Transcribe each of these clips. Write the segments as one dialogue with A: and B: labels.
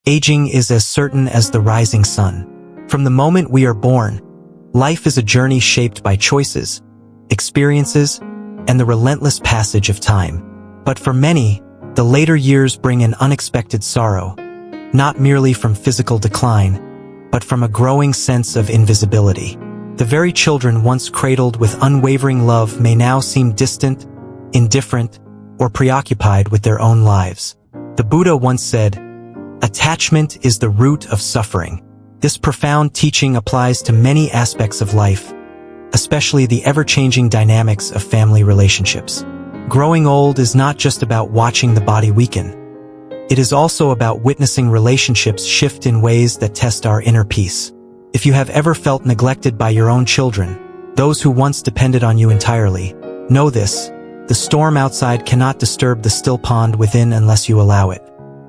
A: Aging is as certain as the rising sun. From the moment we are born, life is a journey shaped by choices, experiences, and the relentless passage of time. But for many, the later years bring an unexpected sorrow, not merely from physical decline, but from a growing sense of invisibility. The very children once cradled with unwavering love may now seem distant, indifferent, or preoccupied with their own lives. The Buddha once said, "Attachment is the root of suffering." This profound teaching applies to many aspects of life, especially the ever-changing dynamics of family relationships. Growing old is not just about watching the body weaken. It is also about witnessing relationships shift in ways that test our inner peace. If you have ever felt neglected by your own children, those who once depended on you entirely, know this: the storm outside cannot disturb the still pond within unless you allow it.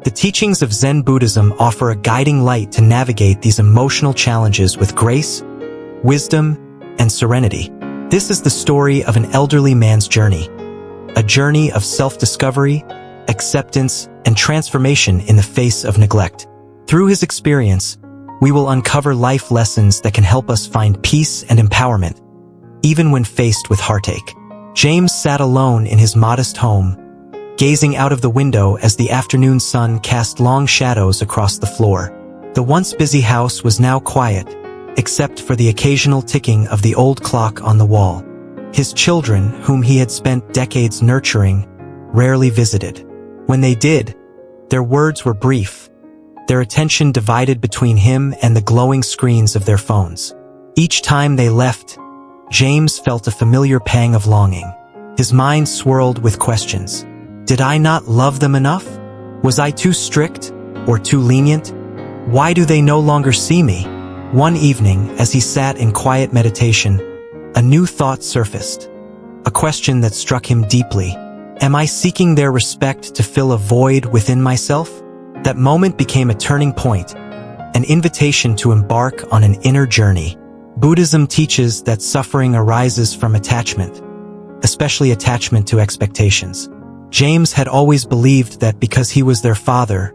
A: The teachings of Zen Buddhism offer a guiding light to navigate these emotional challenges with grace, wisdom, and serenity. This is the story of an elderly man's journey, a journey of self-discovery, acceptance, and transformation in the face of neglect. Through his experience, we will uncover life lessons that can help us find peace and empowerment, even when faced with heartache. James sat alone in his modest home, gazing out of the window as the afternoon sun cast long shadows across the floor. The once busy house was now quiet, except for the occasional ticking of the old clock on the wall. His children, whom he had spent decades nurturing, rarely visited. When they did, their words were brief, their attention divided between him and the glowing screens of their phones. Each time they left, James felt a familiar pang of longing. His mind swirled with questions. Did I not love them enough? Was I too strict or too lenient? Why do they no longer see me? One evening, as he sat in quiet meditation, a new thought surfaced, a question that struck him deeply. Am I seeking their respect to fill a void within myself? That moment became a turning point, an invitation to embark on an inner journey. Buddhism teaches that suffering arises from attachment, especially attachment to expectations. James had always believed that because he was their father,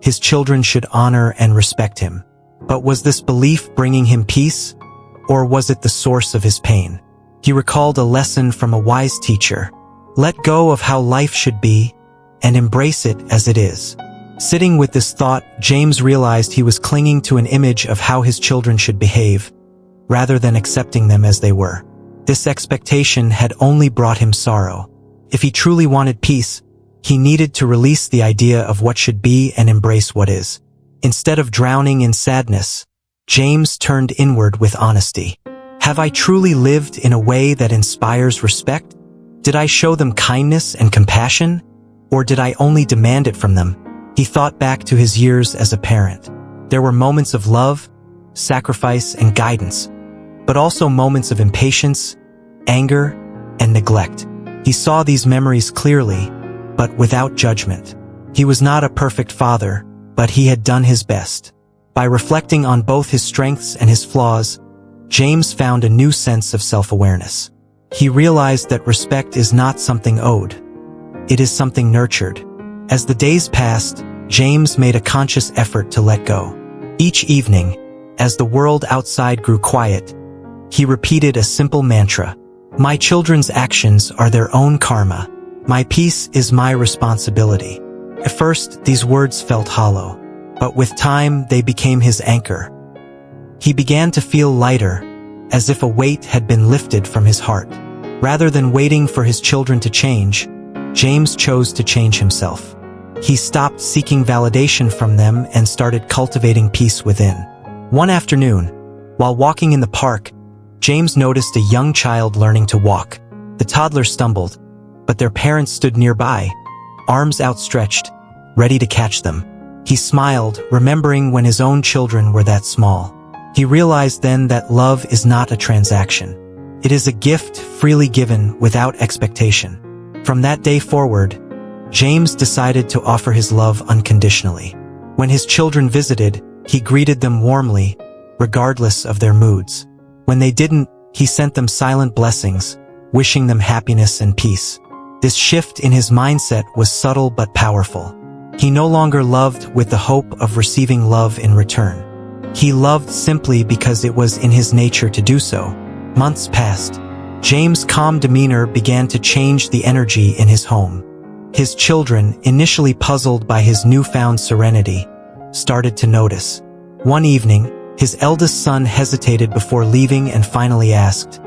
A: his children should honor and respect him. But was this belief bringing him peace, or was it the source of his pain? He recalled a lesson from a wise teacher. Let go of how life should be, and embrace it as it is. Sitting with this thought, James realized he was clinging to an image of how his children should behave, rather than accepting them as they were. This expectation had only brought him sorrow. If he truly wanted peace, he needed to release the idea of what should be and embrace what is. Instead of drowning in sadness, James turned inward with honesty. Have I truly lived in a way that inspires respect? Did I show them kindness and compassion, or did I only demand it from them? He thought back to his years as a parent. There were moments of love, sacrifice, and guidance, but also moments of impatience, anger, and neglect. He saw these memories clearly, but without judgment. He was not a perfect father, but he had done his best. By reflecting on both his strengths and his flaws, James found a new sense of self-awareness. He realized that respect is not something owed. It is something nurtured. As the days passed, James made a conscious effort to let go. Each evening, as the world outside grew quiet, he repeated a simple mantra. My children's actions are their own karma. My peace is my responsibility. At first, these words felt hollow, but with time, they became his anchor. He began to feel lighter, as if a weight had been lifted from his heart. Rather than waiting for his children to change, James chose to change himself. He stopped seeking validation from them and started cultivating peace within. One afternoon, while walking in the park, James noticed a young child learning to walk. The toddler stumbled, but their parents stood nearby, arms outstretched, ready to catch them. He smiled, remembering when his own children were that small. He realized then that love is not a transaction. It is a gift freely given without expectation. From that day forward, James decided to offer his love unconditionally. When his children visited, he greeted them warmly, regardless of their moods. When they didn't, he sent them silent blessings, wishing them happiness and peace. This shift in his mindset was subtle but powerful. He no longer loved with the hope of receiving love in return. He loved simply because it was in his nature to do so. Months passed. James' calm demeanor began to change the energy in his home. His children, initially puzzled by his newfound serenity, started to notice. One evening, his eldest son hesitated before leaving and finally asked,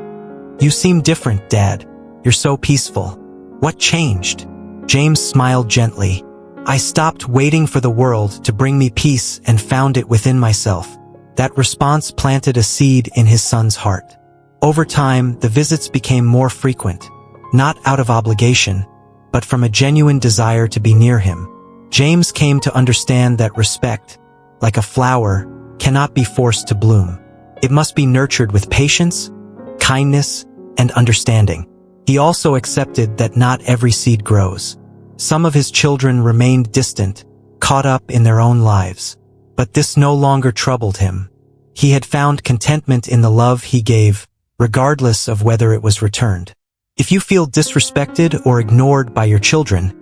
A: "You seem different, Dad. You're so peaceful. What changed?" James smiled gently. "I stopped waiting for the world to bring me peace and found it within myself." That response planted a seed in his son's heart. Over time, the visits became more frequent, not out of obligation, but from a genuine desire to be near him. James came to understand that respect, like a flower, cannot be forced to bloom. It must be nurtured with patience, kindness, and understanding. He also accepted that not every seed grows. Some of his children remained distant, caught up in their own lives. But this no longer troubled him. He had found contentment in the love he gave, regardless of whether it was returned. If you feel disrespected or ignored by your children,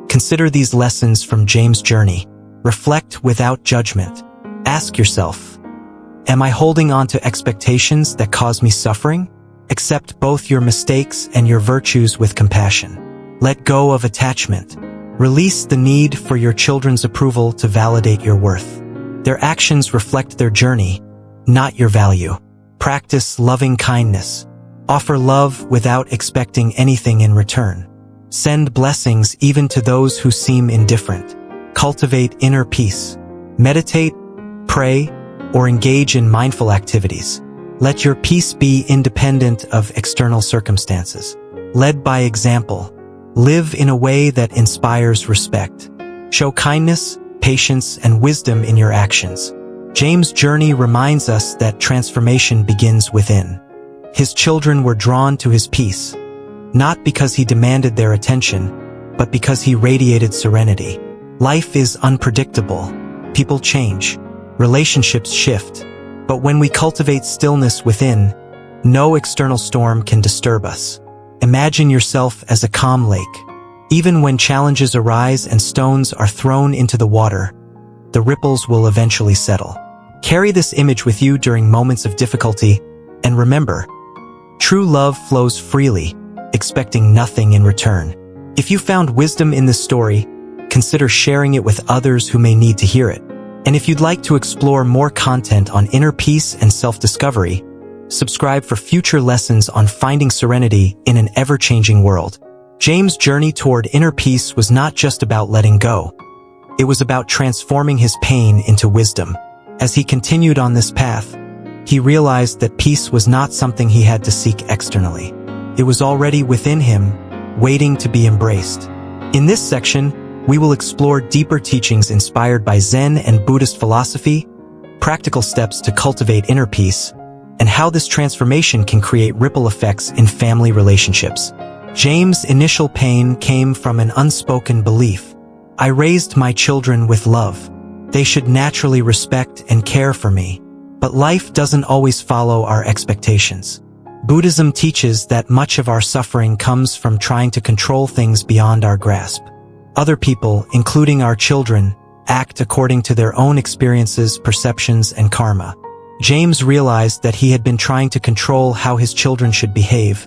A: consider these lessons from James' journey. Reflect without judgment. Ask yourself, am I holding on to expectations that cause me suffering? Accept both your mistakes and your virtues with compassion. Let go of attachment. Release the need for your children's approval to validate your worth. Their actions reflect their journey, not your value. Practice loving kindness. Offer love without expecting anything in return. Send blessings even to those who seem indifferent. Cultivate inner peace. Meditate, pray, or engage in mindful activities. Let your peace be independent of external circumstances. Led by example. Live in a way that inspires respect. Show kindness, patience, and wisdom in your actions. James' journey reminds us that transformation begins within. His children were drawn to his peace, not because he demanded their attention, but because he radiated serenity. Life is unpredictable. People change. Relationships shift. But when we cultivate stillness within, no external storm can disturb us. Imagine yourself as a calm lake. Even when challenges arise and stones are thrown into the water, the ripples will eventually settle. Carry this image with you during moments of difficulty, and remember, true love flows freely, expecting nothing in return. If you found wisdom in this story, consider sharing it with others who may need to hear it. And if you'd like to explore more content on inner peace and self-discovery, subscribe for future lessons on finding serenity in an ever-changing world. James' journey toward inner peace was not just about letting go. It was about transforming his pain into wisdom. As he continued on this path, he realized that peace was not something he had to seek externally. It was already within him, waiting to be embraced. In this section, we will explore deeper teachings inspired by Zen and Buddhist philosophy, practical steps to cultivate inner peace, and how this transformation can create ripple effects in family relationships. James' initial pain came from an unspoken belief. I raised my children with love. They should naturally respect and care for me. But life doesn't always follow our expectations. Buddhism teaches that much of our suffering comes from trying to control things beyond our grasp. Other people, including our children, act according to their own experiences, perceptions, and karma. James realized that he had been trying to control how his children should behave,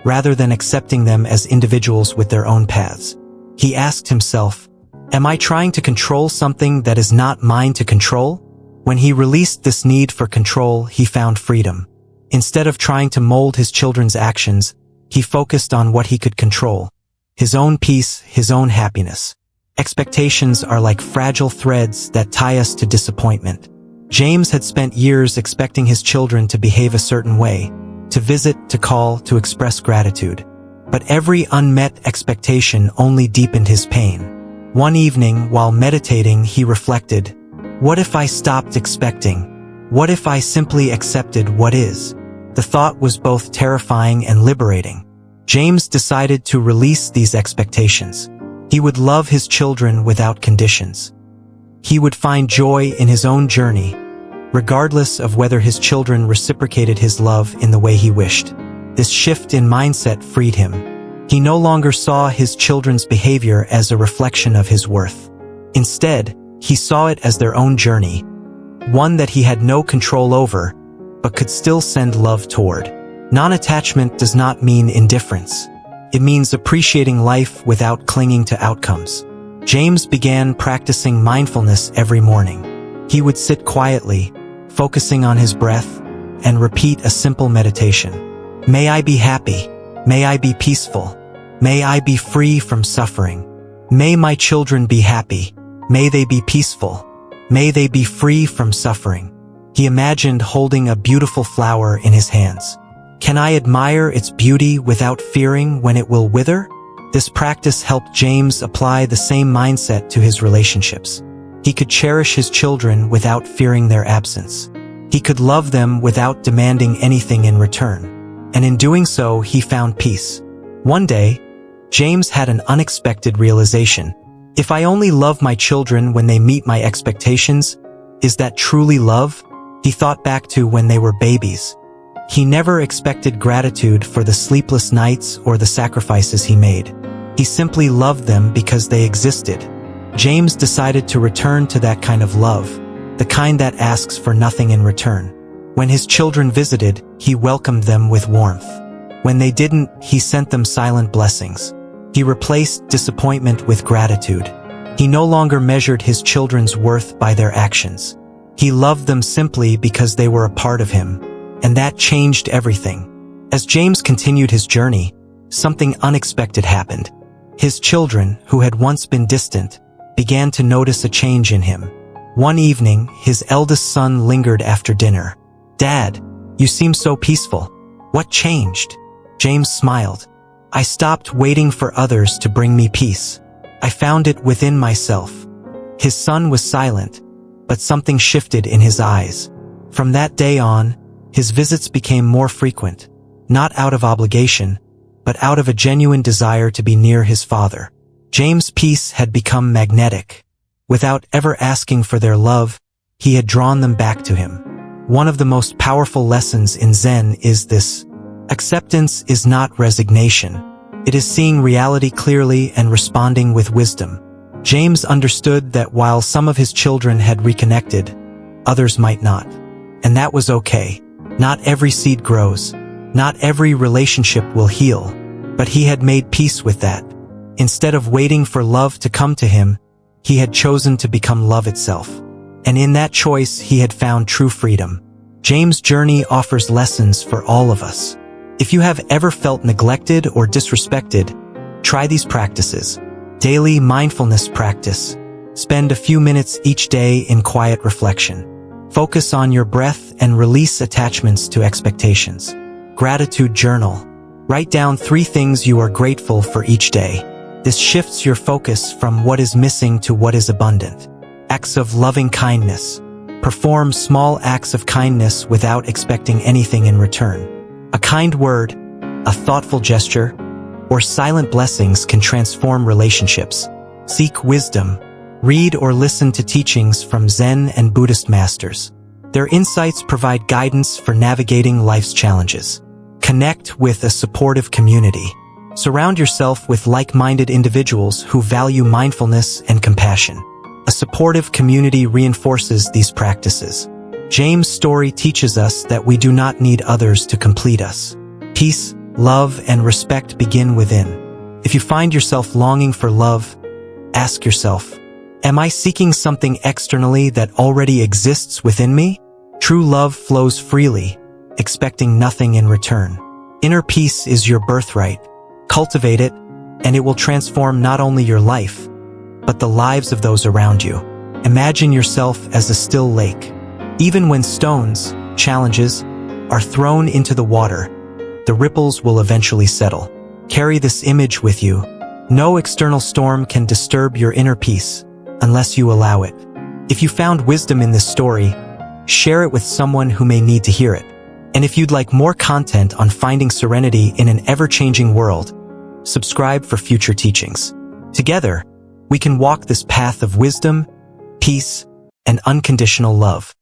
A: rather than accepting them as individuals with their own paths. He asked himself, am I trying to control something that is not mine to control? When he released this need for control, he found freedom. Instead of trying to mold his children's actions, he focused on what he could control: his own peace, his own happiness. Expectations are like fragile threads that tie us to disappointment. James had spent years expecting his children to behave a certain way, to visit, to call, to express gratitude. But every unmet expectation only deepened his pain. One evening, while meditating, he reflected, what if I stopped expecting? What if I simply accepted what is? The thought was both terrifying and liberating. James decided to release these expectations. He would love his children without conditions. He would find joy in his own journey, regardless of whether his children reciprocated his love in the way he wished. This shift in mindset freed him. He no longer saw his children's behavior as a reflection of his worth. Instead, he saw it as their own journey, one that he had no control over, but could still send love toward. Non-attachment does not mean indifference. It means appreciating life without clinging to outcomes. James began practicing mindfulness every morning. He would sit quietly, focusing on his breath, and repeat a simple meditation. May I be happy. May I be peaceful. May I be free from suffering. May my children be happy. May they be peaceful. May they be free from suffering. He imagined holding a beautiful flower in his hands. Can I admire its beauty without fearing when it will wither? This practice helped James apply the same mindset to his relationships. He could cherish his children without fearing their absence. He could love them without demanding anything in return. And in doing so, he found peace. One day, James had an unexpected realization. If I only love my children when they meet my expectations, is that truly love? He thought back to when they were babies. He never expected gratitude for the sleepless nights or the sacrifices he made. He simply loved them because they existed. James decided to return to that kind of love, the kind that asks for nothing in return. When his children visited, he welcomed them with warmth. When they didn't, he sent them silent blessings. He replaced disappointment with gratitude. He no longer measured his children's worth by their actions. He loved them simply because they were a part of him, and that changed everything. As James continued his journey, something unexpected happened. His children, who had once been distant, began to notice a change in him. One evening, his eldest son lingered after dinner. "Dad, you seem so peaceful. What changed?" James smiled. "I stopped waiting for others to bring me peace. I found it within myself." His son was silent, but something shifted in his eyes. From that day on, his visits became more frequent, not out of obligation, but out of a genuine desire to be near his father. James' peace had become magnetic. Without ever asking for their love, he had drawn them back to him. One of the most powerful lessons in Zen is this: acceptance is not resignation. It is seeing reality clearly and responding with wisdom. James understood that while some of his children had reconnected, others might not. And that was okay. Not every seed grows. Not every relationship will heal. But he had made peace with that. Instead of waiting for love to come to him, he had chosen to become love itself. And in that choice, he had found true freedom. James' journey offers lessons for all of us. If you have ever felt neglected or disrespected, try these practices. Daily mindfulness practice. Spend a few minutes each day in quiet reflection. Focus on your breath and release attachments to expectations. Gratitude journal. Write down 3 things you are grateful for each day. This shifts your focus from what is missing to what is abundant. Acts of loving kindness. Perform small acts of kindness without expecting anything in return. A kind word, a thoughtful gesture, or silent blessings can transform relationships. Seek wisdom. Read or listen to teachings from Zen and Buddhist masters. Their insights provide guidance for navigating life's challenges. Connect with a supportive community. Surround yourself with like-minded individuals who value mindfulness and compassion. A supportive community reinforces these practices. James' story teaches us that we do not need others to complete us. Peace, love, and respect begin within. If you find yourself longing for love, ask yourself, am I seeking something externally that already exists within me? True love flows freely, expecting nothing in return. Inner peace is your birthright. Cultivate it, and it will transform not only your life, but the lives of those around you. Imagine yourself as a still lake. Even when stones, challenges, are thrown into the water, the ripples will eventually settle. Carry this image with you. No external storm can disturb your inner peace unless you allow it. If you found wisdom in this story, share it with someone who may need to hear it. And if you'd like more content on finding serenity in an ever-changing world, subscribe for future teachings. Together, we can walk this path of wisdom, peace, and unconditional love.